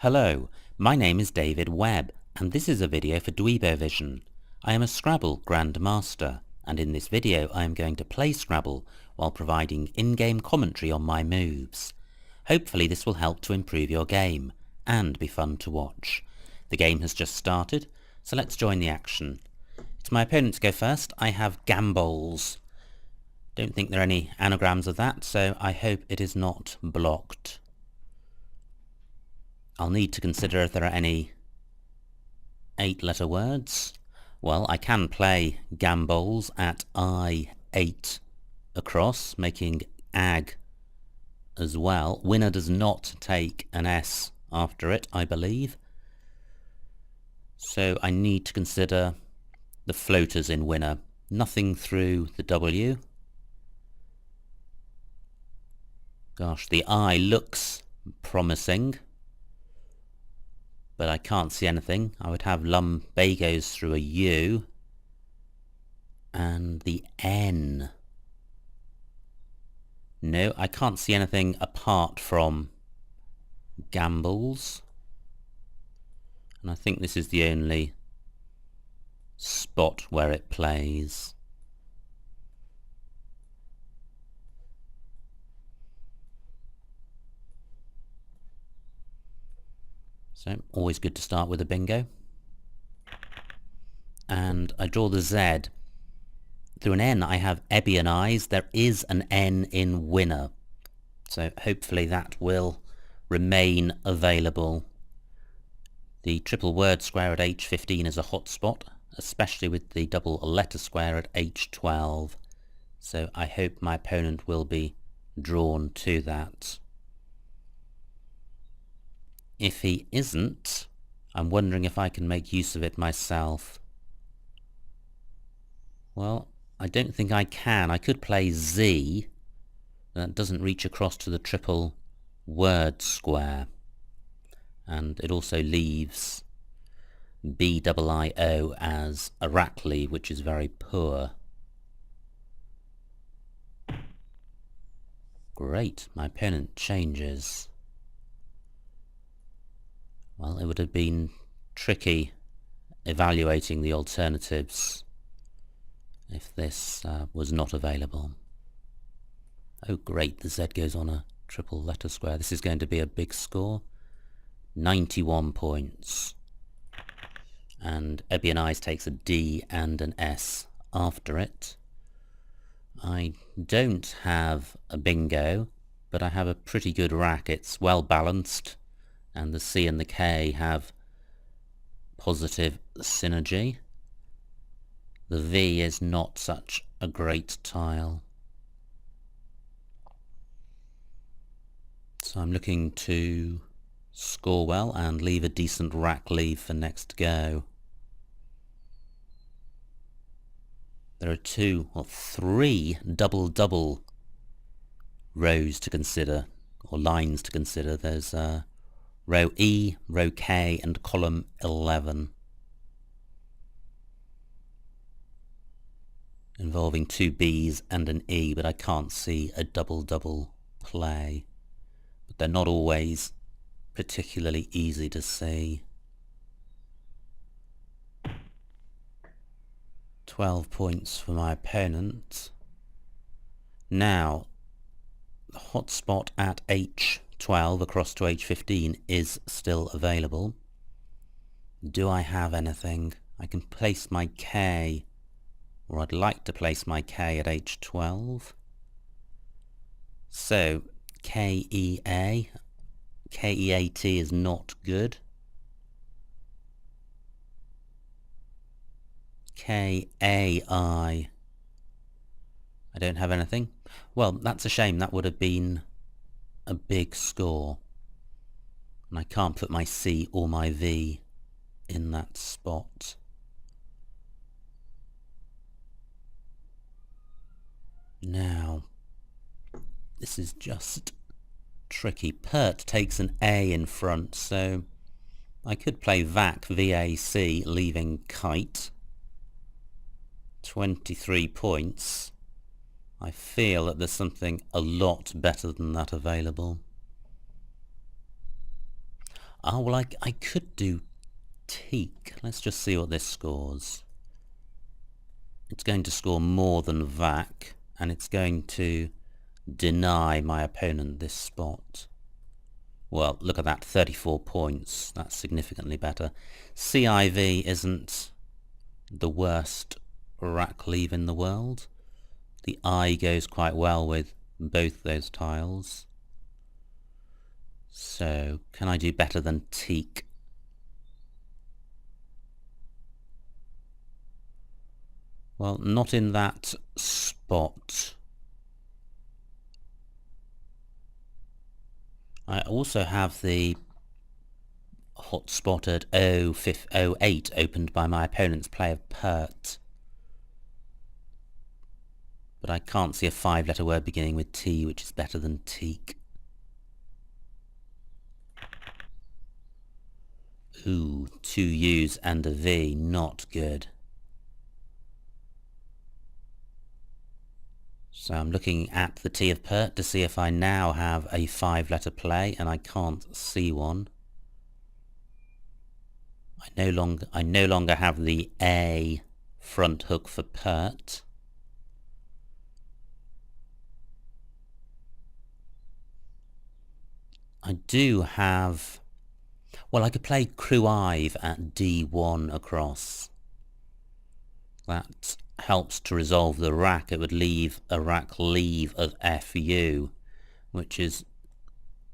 Hello, my name is David Webb, and this is a video for Dweebovision. I am a Scrabble grandmaster, and in this video I am going to play Scrabble while providing in-game commentary on my moves. Hopefully this will help to improve your game, and be fun to watch. The game has just started, so let's join the action. It's my opponent to go first. I have gambols. Don't think there are any anagrams of that, so I hope it is not blocked. I'll need to consider if there are any 8-letter words. Well, I can play gambols at I8 across, making ag as well. Winner does not take an S after it, I believe. So I need to consider the floaters in winner. Nothing through the W. Gosh, the I looks promising, but I can't see anything. I would have lumbagos through a U, and the N. No, I can't see anything apart from gambles, and I think this is the only spot where it plays. So, always good to start with a bingo. And I draw the Z. Through an N I have Ebbian eyes. There is an N in winner. So hopefully that will remain available. The triple word square at H15 is a hot spot, especially with the double letter square at H12. So I hope my opponent will be drawn to that. If he isn't, I'm wondering if I can make use of it myself. Well, I don't think I can. I could play Z. That doesn't reach across to the triple word square. And it also leaves BIIO as a rat leave, which is very poor. Great, my opponent changes. Well, it would have been tricky evaluating the alternatives if this was not available. Oh great, the Z goes on a triple letter square. This is going to be a big score. 91 points. And Ebbian Eyes takes a D and an S after it. I don't have a bingo, but I have a pretty good rack. It's well balanced, and the C and the K have positive synergy. The V is not such a great tile. So I'm looking to score well and leave a decent rack leave for next go. There are 3 double rows to consider, or lines to consider. There's row E, row K, and column 11, involving 2 B's and an E, but I can't see a double play. But they're not always particularly easy to see. 12 points for my opponent. Now, the hot spot at H12 across to H15 is still available. Do I have anything? I can place my K, or I'd like to place my K at H12. So, KEA. KEAT is not good. KAI. I don't have anything. Well, that's a shame. That would have been a big score. And I can't put my C or my V in that spot. Now, this is just tricky. Pert takes an A in front, so I could play VAC, VAC, leaving kite. 23 points. I feel that there's something a lot better than that available. Oh, well, I could do teak. Let's just see what this scores. It's going to score more than vac, and it's going to deny my opponent this spot. Well, look at that, 34 points. That's significantly better. CIV isn't the worst rack leave in the world. The I goes quite well with both those tiles. So, can I do better than teak? Well, not in that spot. I also have the hotspot at 08 opened by my opponent's play of pert. But I can't see a 5-letter word beginning with T, which is better than teak. Ooh, 2 U's and a V, not good. So I'm looking at the T of pert to see if I now have a 5-letter play, and I can't see one. I no longer have the A front hook for pert. I do have... Well, I could play Cruive at D1 across. That helps to resolve the rack. It would leave a rack leave of FU, which is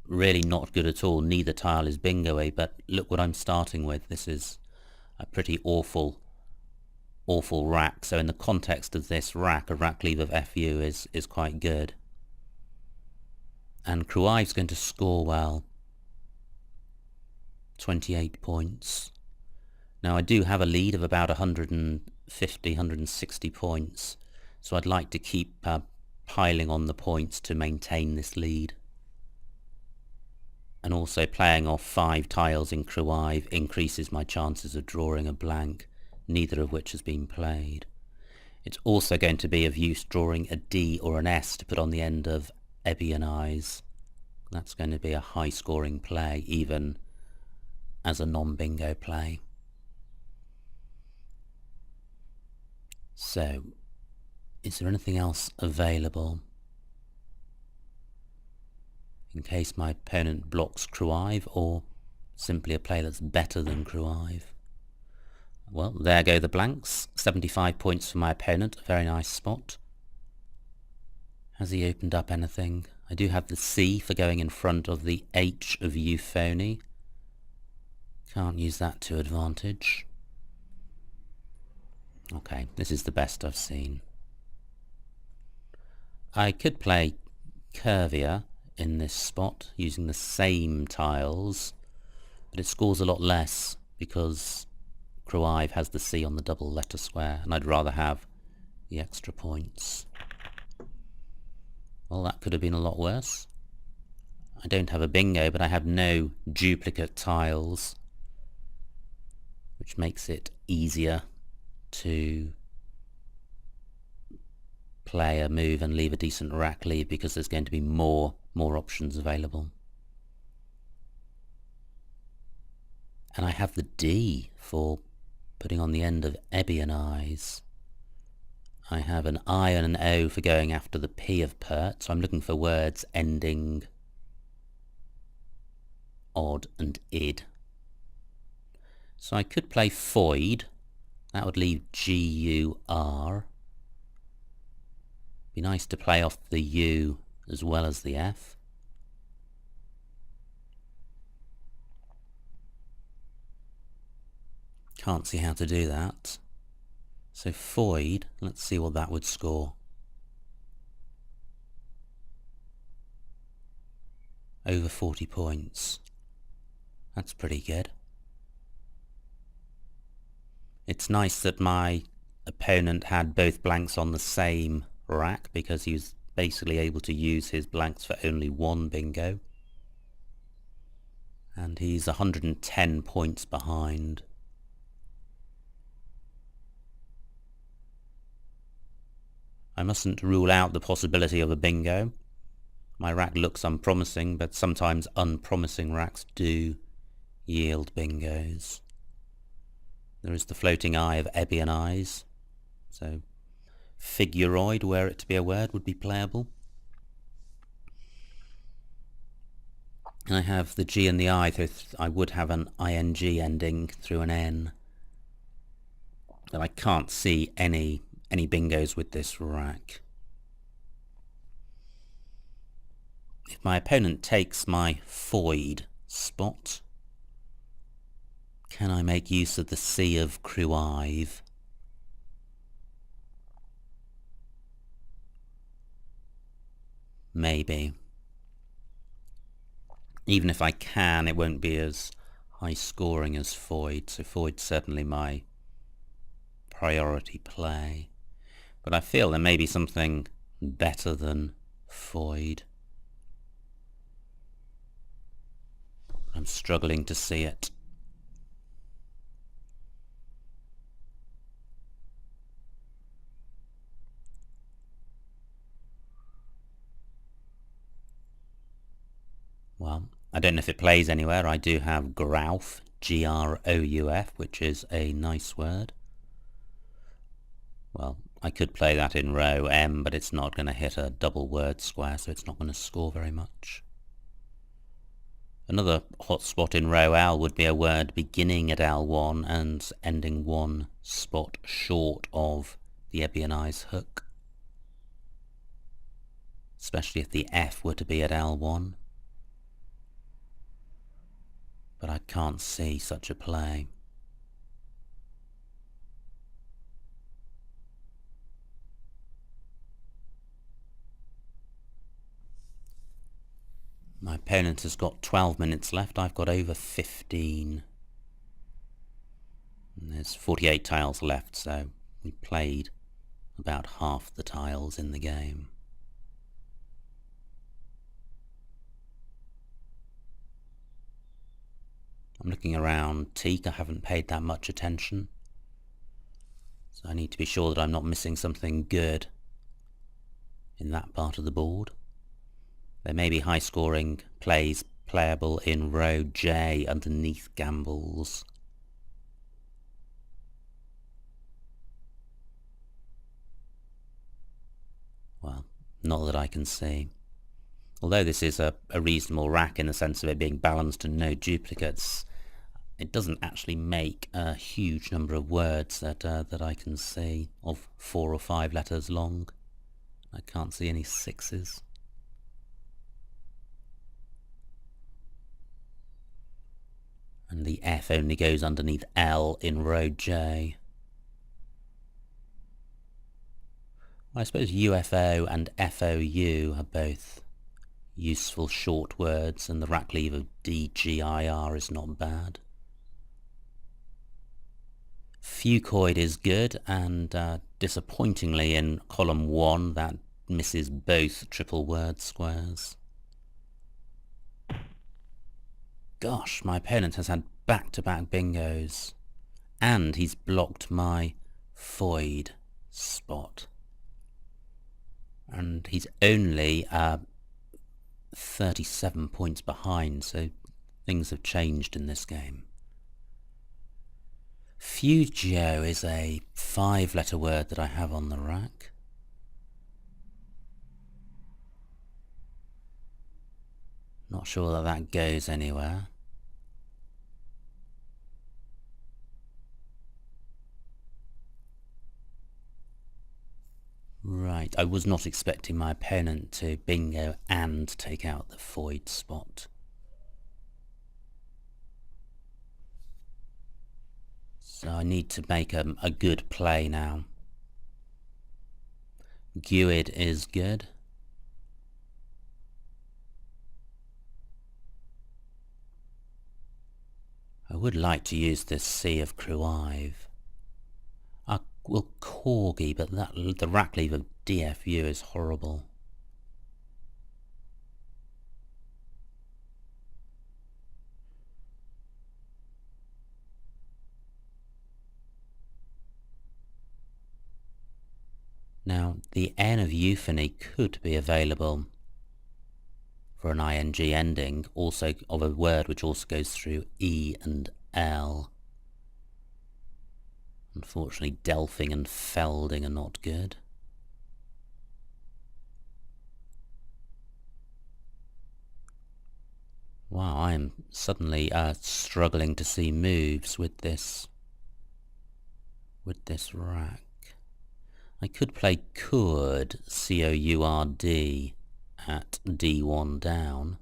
really not good at all. Neither tile is bingo-y, but look what I'm starting with. This is a pretty awful rack. So in the context of this rack, a rack leave of FU is quite good. And Cruive's going to score well. 28 points. Now I do have a lead of about 150, 160 points, so I'd like to keep piling on the points to maintain this lead. And also playing off 5 tiles in Cruive increases my chances of drawing a blank, neither of which has been played. It's also going to be of use drawing a D or an S to put on the end of Ebby and I's. That's going to be a high scoring play, even as a non-bingo play. So, is there anything else available in case my opponent blocks Cruive, or simply a play that's better than Cruive? Well, there go the blanks. 75 points for my opponent, a very nice spot. Has he opened up anything? I do have the C for going in front of the H of euphony. Can't use that to advantage. Okay, this is the best I've seen. I could play Curvier in this spot using the same tiles, but it scores a lot less because Cruive has the C on the double letter square, and I'd rather have the extra points. Well, that could have been a lot worse. I don't have a bingo, but I have no duplicate tiles, which makes it easier to play a move and leave a decent rack leave because there's going to be more options available. And I have the D for putting on the end of Ebby and I's. I have an I and an O for going after the P of pert, so I'm looking for words ending odd and id. So I could play foid. That would leave G-U-R. Be nice to play off the U as well as the F. Can't see how to do that. So foid, let's see what that would score. Over 40 points. That's pretty good. It's nice that my opponent had both blanks on the same rack because he was basically able to use his blanks for only one bingo. And he's 110 points behind. I mustn't rule out the possibility of a bingo. My rack looks unpromising, but sometimes unpromising racks do yield bingos. There is the floating eye of Ebbian eyes, so figuroid, were it to be a word, would be playable. And I have the G and the I, so I would have an ing ending through an N. But I can't see any bingos with this rack. If my opponent takes my foid spot, can I make use of the C of Cruive? Maybe. Even if I can, it won't be as high scoring as foid, so foid's certainly my priority play. But I feel there may be something better than foid. I'm struggling to see it. Well, I don't know if it plays anywhere. I do have Grouf, G-R-O-U-F, which is a nice word. Well, I could play that in row M, but it's not going to hit a double word square, so it's not going to score very much. Another hot spot in row L would be a word beginning at L1 and ending one spot short of the Ebbian eyes hook, especially if the F were to be at L1. But I can't see such a play. My opponent has got 12 minutes left. I've got over 15. And there's 48 tiles left, so we played about half the tiles in the game. I'm looking around teak. I haven't paid that much attention, so I need to be sure that I'm not missing something good in that part of the board. There may be high-scoring plays playable in row J underneath gambles. Well, not that I can see. Although this is a reasonable rack in the sense of it being balanced and no duplicates, it doesn't actually make a huge number of words that I can see of 4 or 5 letters long. I can't see any 6s. And the F only goes underneath L in row J. I suppose UFO and FOU are both useful short words, and the rack leave of DGIR is not bad. Fucoid is good, and disappointingly in column 1 that misses both triple word squares. Gosh, my opponent has had back-to-back bingos, and he's blocked my foid spot. And he's only 37 points behind, so things have changed in this game. Fugio is a 5-letter word that I have on the rack. Not sure that that goes anywhere. Right, I was not expecting my opponent to bingo and take out the foid spot. So I need to make a good play now. Guid is good. I would like to use this C of Cruive. I will corgi, but the rack leave of DFU is horrible. Now, the N of euphony could be available for an ing ending, also of a word which also goes through E and L. Unfortunately, delphing and felding are not good. Wow, I am suddenly struggling to see moves with this rack. I could play could, C-O-U-R-D, at D1 down.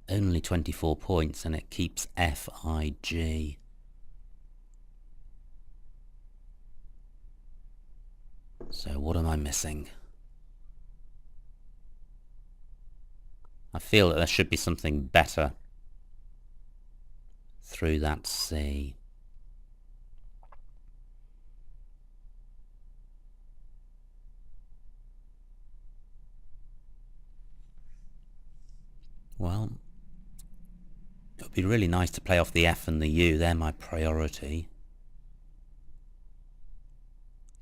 Only 24 points and it keeps F-I-G. So what am I missing? I feel that there should be something better through that C. Well, it would be really nice to play off the F and the U. They're my priority.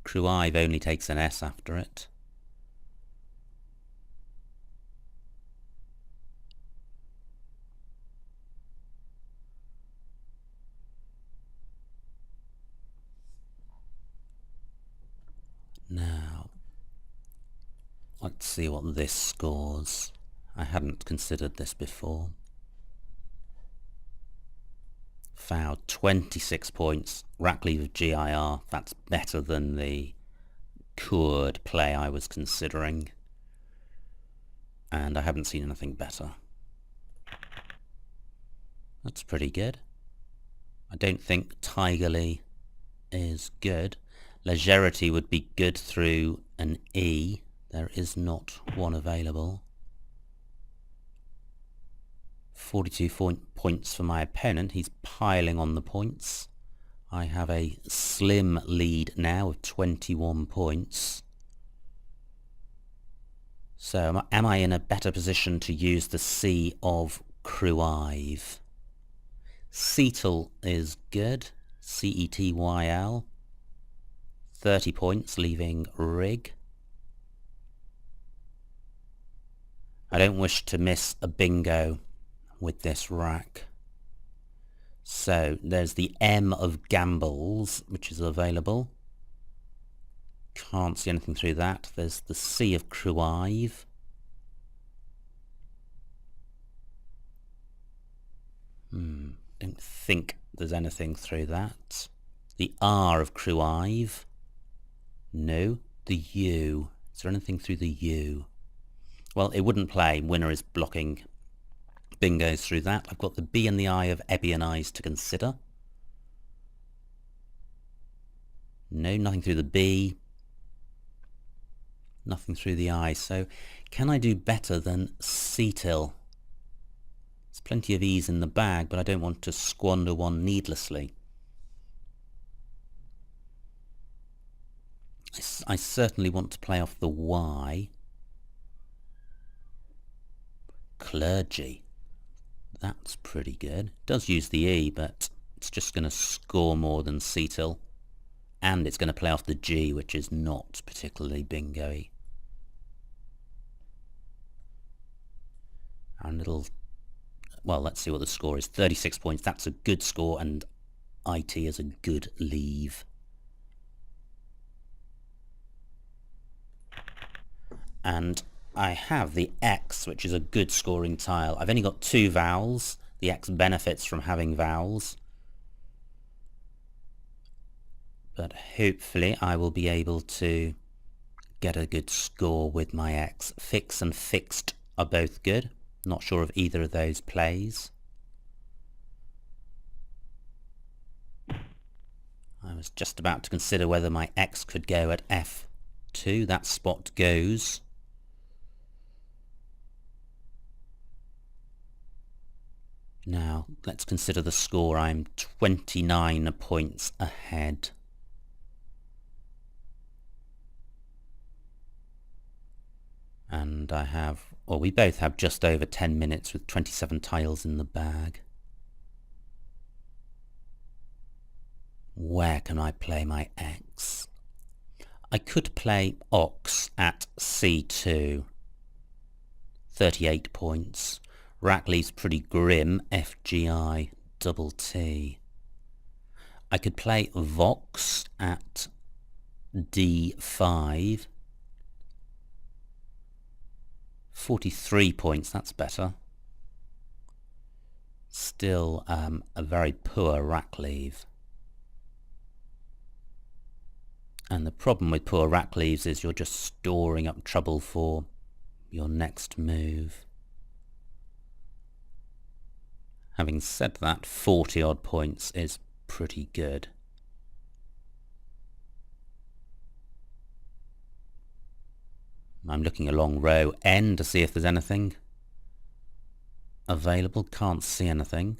Cruive only takes an S after it. Now, let's see what this scores. I hadn't considered this before. Foul, 26 points. Rackleave of GIR, that's better than the could play I was considering. And I haven't seen anything better. That's pretty good. I don't think Tigerly is good. Legerity would be good through an E. There is not one available. 42 points for my opponent. He's piling on the points. I have a slim lead now of 21 points. So am I in a better position to use the C of Cruive? Cetyl is good. C-E-T-Y-L. 30 points, leaving Rig. I don't wish to miss a bingo with this rack. So there's the M of Gambles, which is available. Can't see anything through that. There's the C of Cruive. Don't think there's anything through that. The R of Cruive. No. The U. Is there anything through the U? Well, it wouldn't play. Winner is blocking bingos through that. I've got the B and the I of Ebionize to consider. No, nothing through the B. Nothing through the I. So can I do better than Cetyl? There's plenty of E's in the bag, but I don't want to squander one needlessly. I certainly want to play off the Y. Clergy. That's pretty good. It does use the E, but it's just going to score more than Cetyl. And it's going to play off the G, which is not particularly bingo-y. And it'll... Well, let's see what the score is. 36 points. That's a good score, and IT is a good leave. And I have the X, which is a good scoring tile. I've only got 2 vowels. The X benefits from having vowels. But hopefully I will be able to get a good score with my X. Fix and fixed are both good. Not sure of either of those plays. I was just about to consider whether my X could go at F2. That spot goes. Now, let's consider the score. I'm 29 points ahead. And I have, well, we both have just over 10 minutes with 27 tiles in the bag. Where can I play my X? I could play Ox at C2. 38 points. Rackley's pretty grim, FGI, double T. I could play Vox at D5. 43 points, that's better. Still a very poor Rackleave. And the problem with poor Rackleaves is you're just storing up trouble for your next move. Having said that, 40 odd points is pretty good. I'm looking along row N to see if there's anything available. Can't see anything.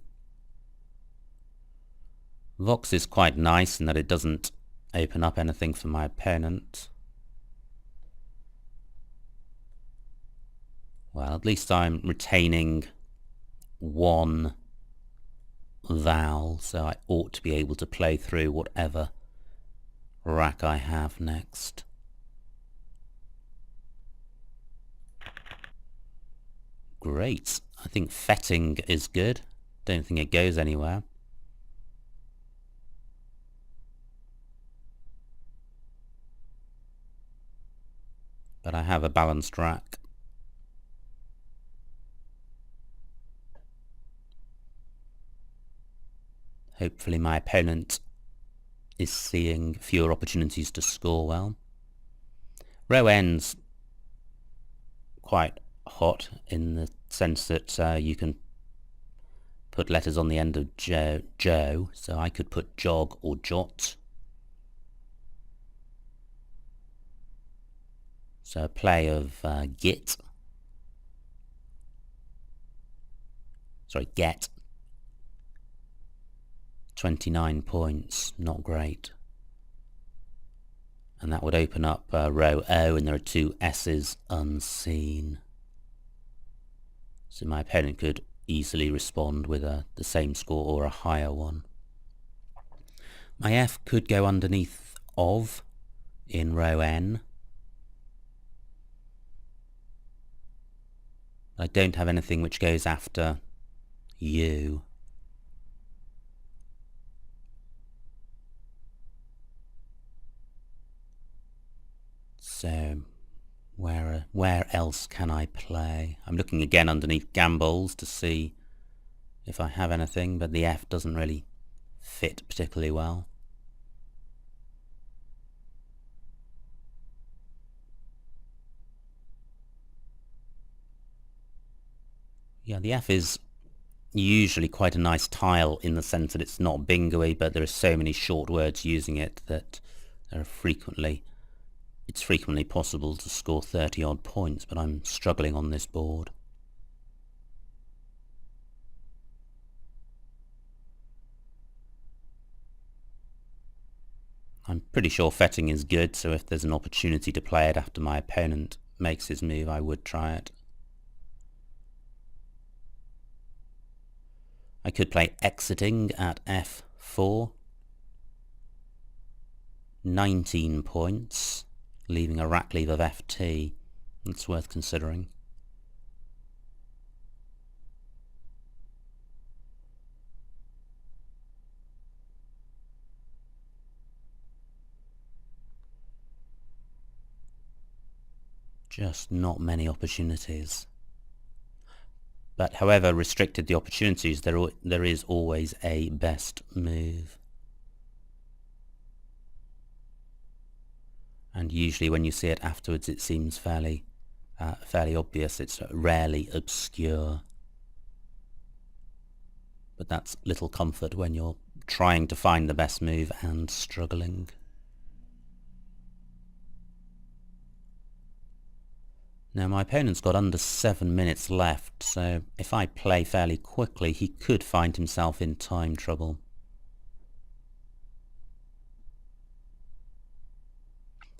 Vox is quite nice in that it doesn't open up anything for my opponent. Well, at least I'm retaining one vowel, so I ought to be able to play through whatever rack I have next. Great. I think fetting is good. Don't think it goes anywhere. But I have a balanced rack. Hopefully my opponent is seeing fewer opportunities to score well. Row N's quite hot in the sense that you can put letters on the end of Joe, so I could put jog or jot. So a play of get. 29 points, not great. And that would open up row O, and there are two S's unseen. So my opponent could easily respond with the same score or a higher one. My F could go underneath of in row N. I don't have anything which goes after U. So where else can I play? I'm looking again underneath gambols to see if I have anything, but the F doesn't really fit particularly well. Yeah, the F is usually quite a nice tile in the sense that it's not bingo-y, but there are so many short words using it that it's frequently possible to score 30 odd points, but I'm struggling on this board. I'm pretty sure fetting is good, so if there's an opportunity to play it after my opponent makes his move, I would try it. I could play exiting at F4. 19 points, leaving a rackleave of FT. It's worth considering. Just not many opportunities. But however restricted the opportunities, there is always a best move. And usually when you see it afterwards it seems fairly obvious. It's rarely obscure. But that's little comfort when you're trying to find the best move and struggling. Now my opponent's got under 7 minutes left, so if I play fairly quickly he could find himself in time trouble.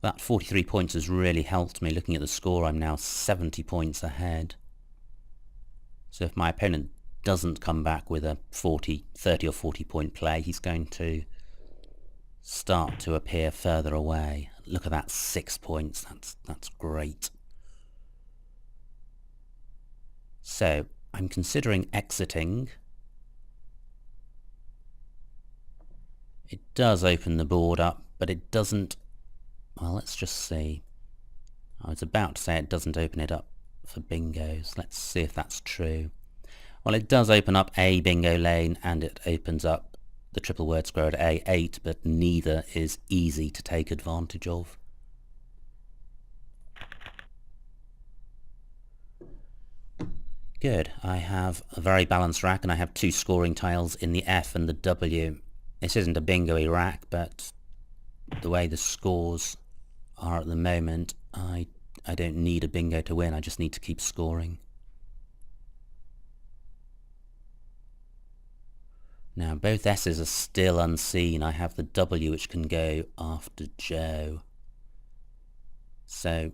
That 43 points has really helped me. Looking at the score, I'm now 70 points ahead. So if my opponent doesn't come back with a 30 or 40 point play, he's going to start to appear further away. Look at that, 6 points. That's great. So I'm considering exiting. It does open the board up, but it doesn't... Well, let's just see. I was about to say it doesn't open it up for bingos. Let's see if that's true. Well, it does open up a bingo lane, and it opens up the triple word square at A8, but neither is easy to take advantage of. Good. I have a very balanced rack, and I have two scoring tiles in the F and the W. This isn't a bingo-y rack, but the way the scores are at the moment, I don't need a bingo to win. I just need to keep scoring. Now, both S's are still unseen. I have the W, which can go after Joe. So,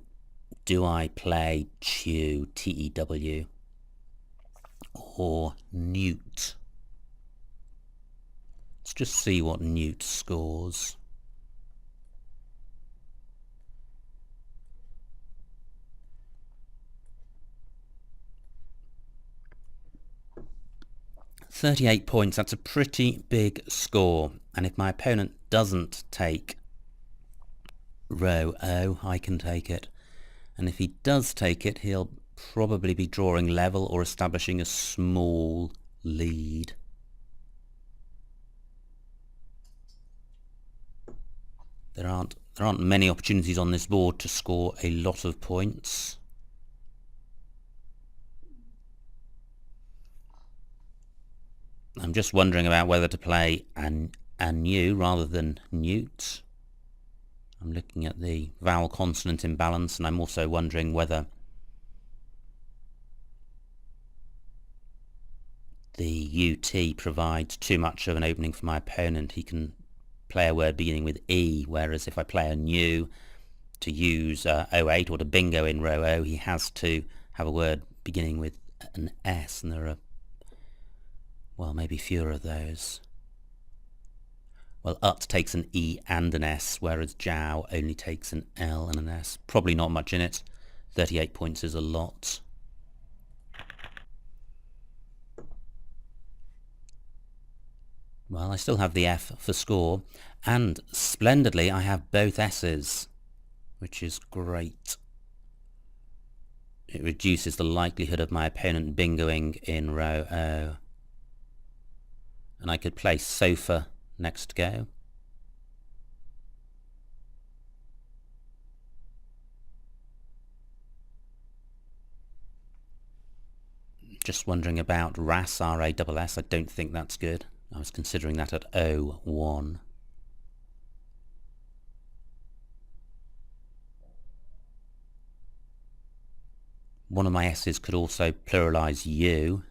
do I play Tew, T-E-W, or Newt? Let's just see what Newt scores. £38 points, that's a pretty big score. And if my opponent doesn't take row O, I can take it. And if he does take it, he'll probably be drawing level or establishing a small lead. There aren't many opportunities on this board to score a lot of points. I'm just wondering about whether to play Anu rather than Newt. I'm looking at the vowel consonant imbalance, and I'm also wondering whether the UT provides too much of an opening for my opponent. He can play a word beginning with E, whereas if I play a new to use 08 or to bingo in row O, he has to have a word beginning with an S, and there are, well, maybe fewer of those. Well, Ut takes an E and an S, whereas Jow only takes an L and an S. Probably not much in it. 38 points is a lot. Well, I still have the F for score, and splendidly I have both S's, which is great. It reduces the likelihood of my opponent bingoing in row O. And I could play sofa next go. Just wondering about RAS, R-A-S-S. I don't think that's good. I was considering that at O1. One of my S's could also pluralise U.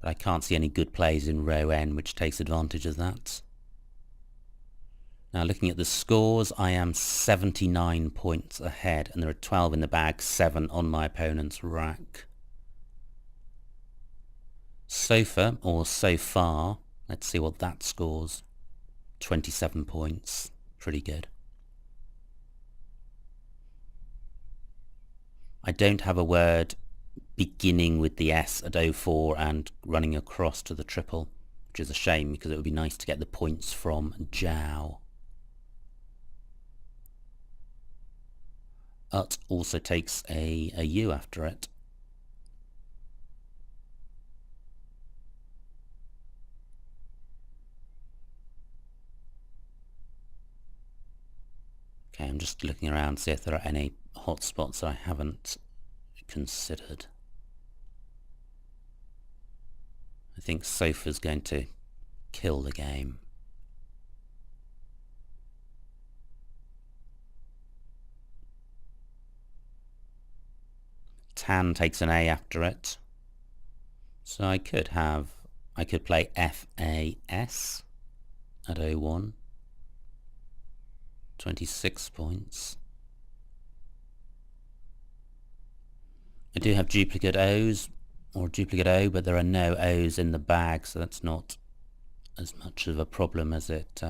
But I can't see any good plays in row N which takes advantage of that. Now, looking at the scores, I am 79 points ahead, and there are 12 in the bag, 7 on my opponent's rack. Sofa, or so far, let's see what that scores. 27 points, pretty good. I don't have a word beginning with the S at 04 and running across to the triple, which is a shame because it would be nice to get the points from Jow. Ut also takes a U after it. Okay, I'm just looking around to see if there are any hotspots I haven't considered. I think sofa's going to kill the game. Tan takes an A after it. So I could play FAS at 01. 26 points. I do have duplicate O's or duplicate O, but there are no O's in the bag, so that's not as much of a problem as it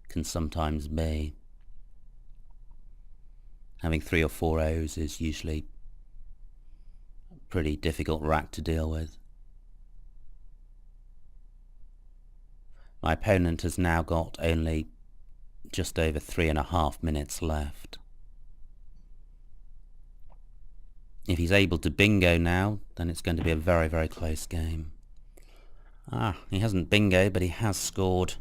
can sometimes be. Having 3 or 4 O's is usually a pretty difficult rack to deal with. My opponent has now got only just over 3.5 minutes left. If he's able to bingo now, then it's going to be a very, very close game. He hasn't bingo, but he has scored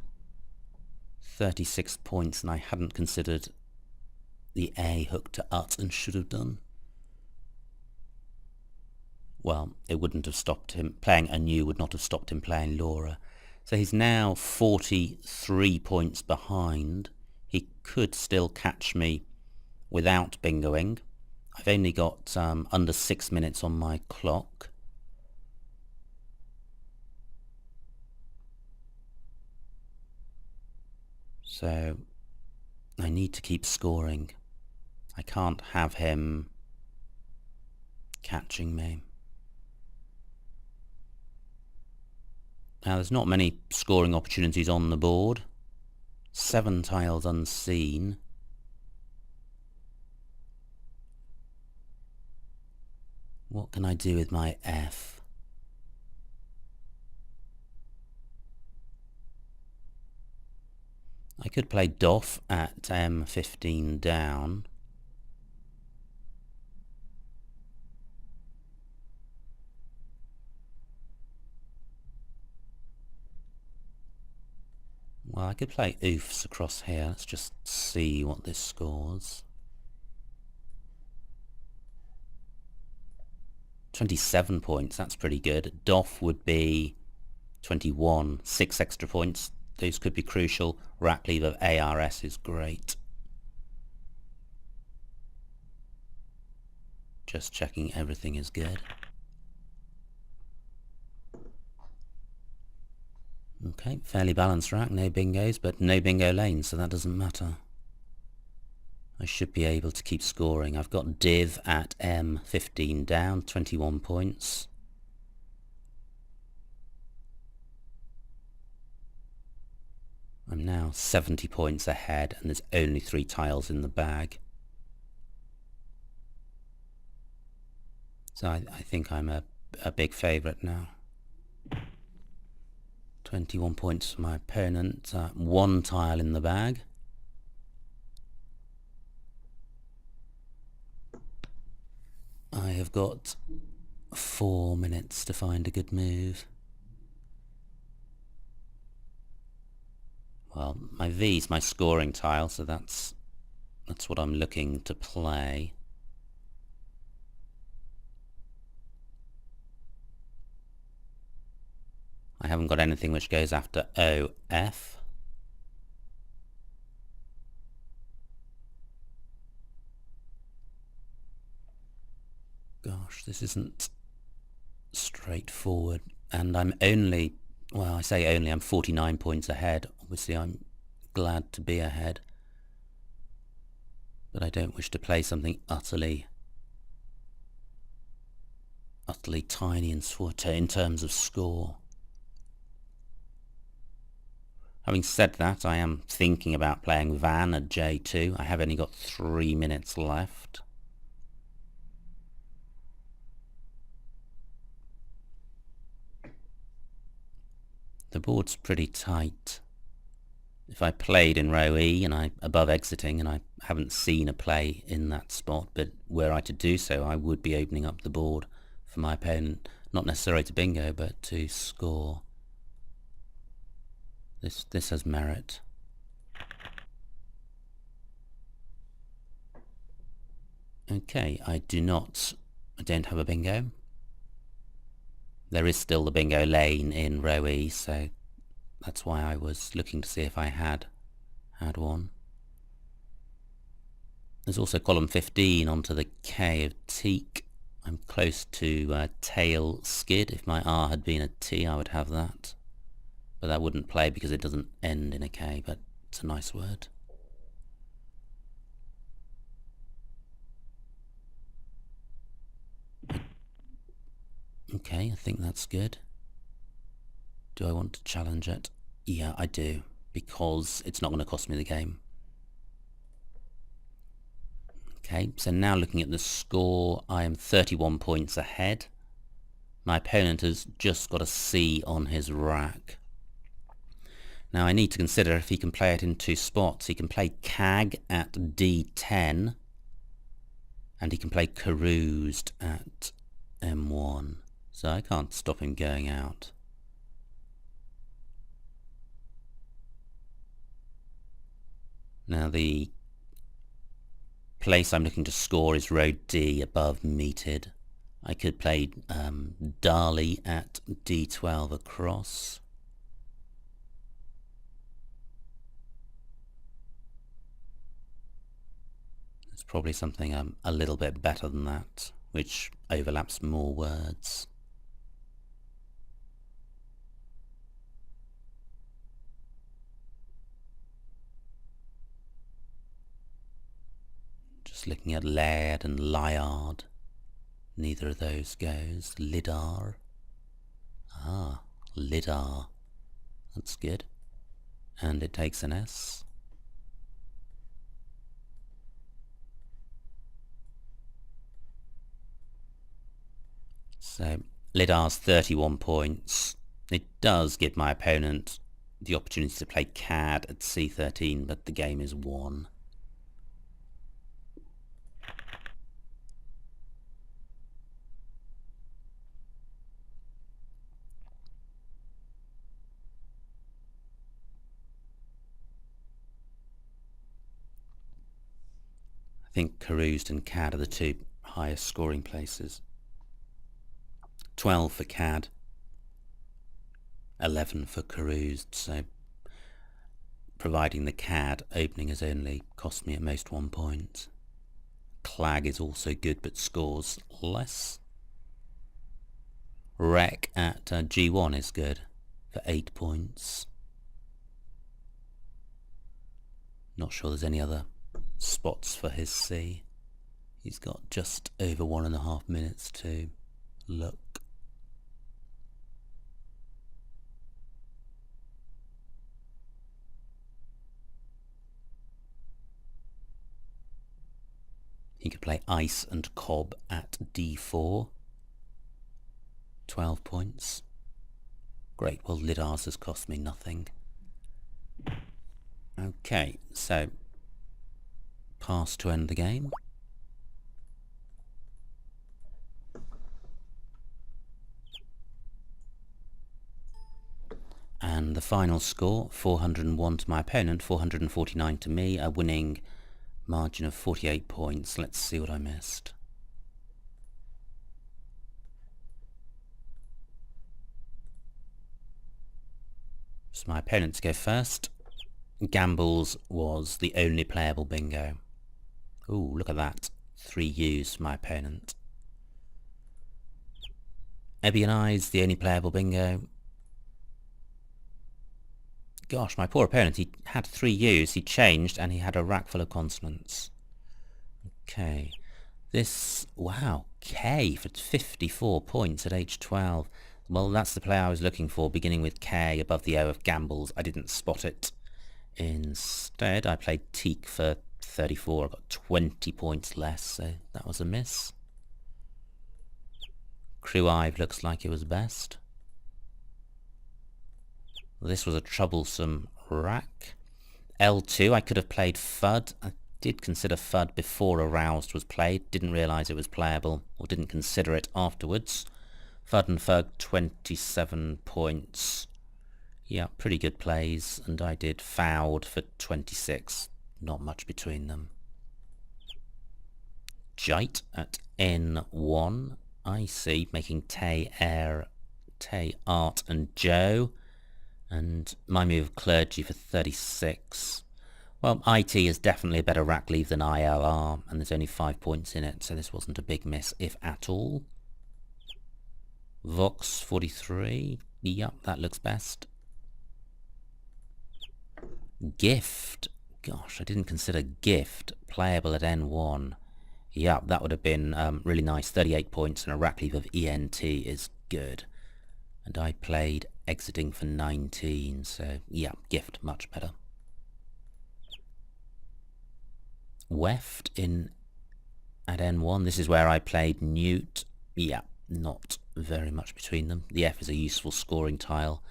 36 points, and I hadn't considered the A hook to ut and should have done. Well, it wouldn't have stopped him. Playing anew would not have stopped him playing Laura. So he's now 43 points behind. He could still catch me without bingoing. I've only got under 6 minutes on my clock. So I need to keep scoring. I can't have him catching me. Now there's not many scoring opportunities on the board. 7 tiles unseen. What can I do with my F? I could play Doff at M15 down. Well, I could play Oofs across here. Let's just see what this scores. 27 points, that's pretty good. Doff would be 21, 6 extra points. Those could be crucial. Rack leave of ARS is great. Just checking everything is good. Okay, fairly balanced rack, no bingos, but no bingo lanes, so that doesn't matter. I should be able to keep scoring. I've got Div at M15 down, 21 points. I'm now 70 points ahead, and there's only 3 tiles in the bag. So I think I'm a big favourite now. 21 points for my opponent, 1 tile in the bag. I have got 4 minutes to find a good move. Well, my V's my scoring tile, so that's what I'm looking to play. I haven't got anything which goes after OF. Gosh, this isn't straightforward. And I'm only, well, I say only, I'm 49 points ahead. Obviously, I'm glad to be ahead. But I don't wish to play something utterly tiny and in terms of score. Having said that, I am thinking about playing Van at J2. I have only got 3 minutes left. The board's pretty tight. If I played in row E and I above exiting, and I haven't seen a play in that spot, but were I to do so, I would be opening up the board for my opponent, not necessarily to bingo, but to score. This has merit. Okay, I don't have a bingo. There is still the bingo lane in row E, so that's why I was looking to see if I had one. There's also column 15 onto the K of teak. I'm close to tail skid. If my R had been a T, I would have that. But that wouldn't play because it doesn't end in a K, but it's a nice word. Okay, I think that's good. Do I want to challenge it? Yeah, I do, because it's not going to cost me the game. Okay, so now looking at the score, I am 31 points ahead. My opponent has just got a C on his rack. Now I need to consider if he can play it in two spots. He can play CAG at D10, and he can play Caroused at M1. So I can't stop him going out. Now the place I'm looking to score is row D above meted. I could play Dali at D12 across. There's probably something a little bit better than that, which overlaps more words. Just looking at Laird and Liard. Neither of those goes. Lidar. Ah, Lidar. That's good. And it takes an S. So Lidar's 31 points. It does give my opponent the opportunity to play CAD at C13, but the game is won. I think Caroused and CAD are the two highest scoring places. 12 for CAD, 11 for Caroused, so providing the CAD opening has only cost me at most 1 point. Clag is also good but scores less. Rec at G1 is good for 8 points. Not sure there's any other spots for his C. He's got just over 1.5 minutes to look. He could play Ice and Cob at D4. 12 points. Great, well Lidar's has cost me nothing. Okay, so pass to end the game. And the final score, 401 to my opponent, 449 to me, a winning margin of 48 points. Let's see what I missed. So my opponent to go first. Gambles was the only playable bingo. Ooh, look at that. 3 U's for my opponent. Ebby and I's the only playable bingo. Gosh, my poor opponent, he had 3 U's, he changed, and he had a rack full of consonants. Okay. This, wow, K for 54 points at age 12. Well, that's the play I was looking for, beginning with K above the O of Gambles. I didn't spot it. Instead, I played Teak for 34. I got 20 points less, so that was a miss. Crew Ive looks like it was best. This was a troublesome rack. L2, I could have played FUD. I did consider FUD before Aroused was played. Didn't realise it was playable, or didn't consider it afterwards. FUD and Fug, 27 points. Yeah, pretty good plays. And I did Fouled for 26. Not much between them. Jite at N1. I see, making Tay, Air, Tay, Art and Joe. And my move Clergy for 36. Well, IT is definitely a better rack leave than ILR, and there's only 5 points in it, so this wasn't a big miss, if at all. Vox 43. Yep, that looks best. Gift. Gosh, I didn't consider Gift playable at N1. Yep, that would have been really nice. 38 points and a rack leave of ENT is good. And I played Exiting for 19, so yeah, Gift much better. Weft in at N1. This is where I played Newt. Yeah, not very much between them. The F is a useful scoring tile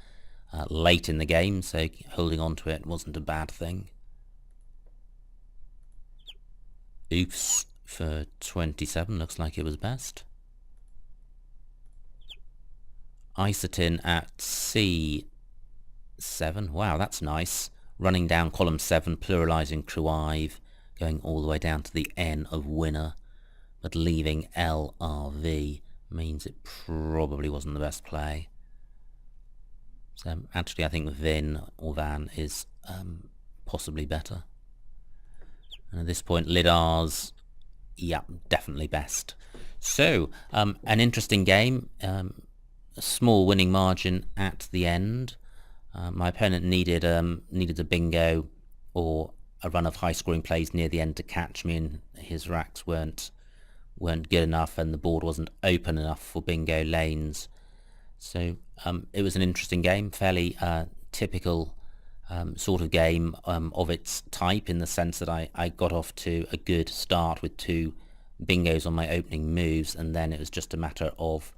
late in the game, so holding on to it wasn't a bad thing. Oops for 27, looks like it was best. Isotin at C7, wow, that's nice. Running down column 7, pluralizing Cruive, going all the way down to the N of winner, but leaving LRV means it probably wasn't the best play. So actually I think Vin or Van is possibly better. And at this point Lidars, yeah, definitely best. So an interesting game, a small winning margin at the end. My opponent needed a bingo or a run of high-scoring plays near the end to catch me, and his racks weren't good enough, and the board wasn't open enough for bingo lanes. So it was an interesting game, fairly typical sort of game of its type, in the sense that I got off to a good start with 2 bingos on my opening moves, and then it was just a matter of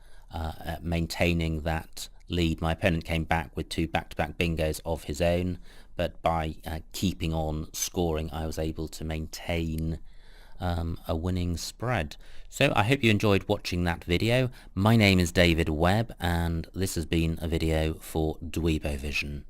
maintaining that lead. My opponent came back with 2 back-to-back bingos of his own, but by keeping on scoring I was able to maintain a winning spread. So I hope you enjoyed watching that video. My name is David Webb, and this has been a video for Dweebovision.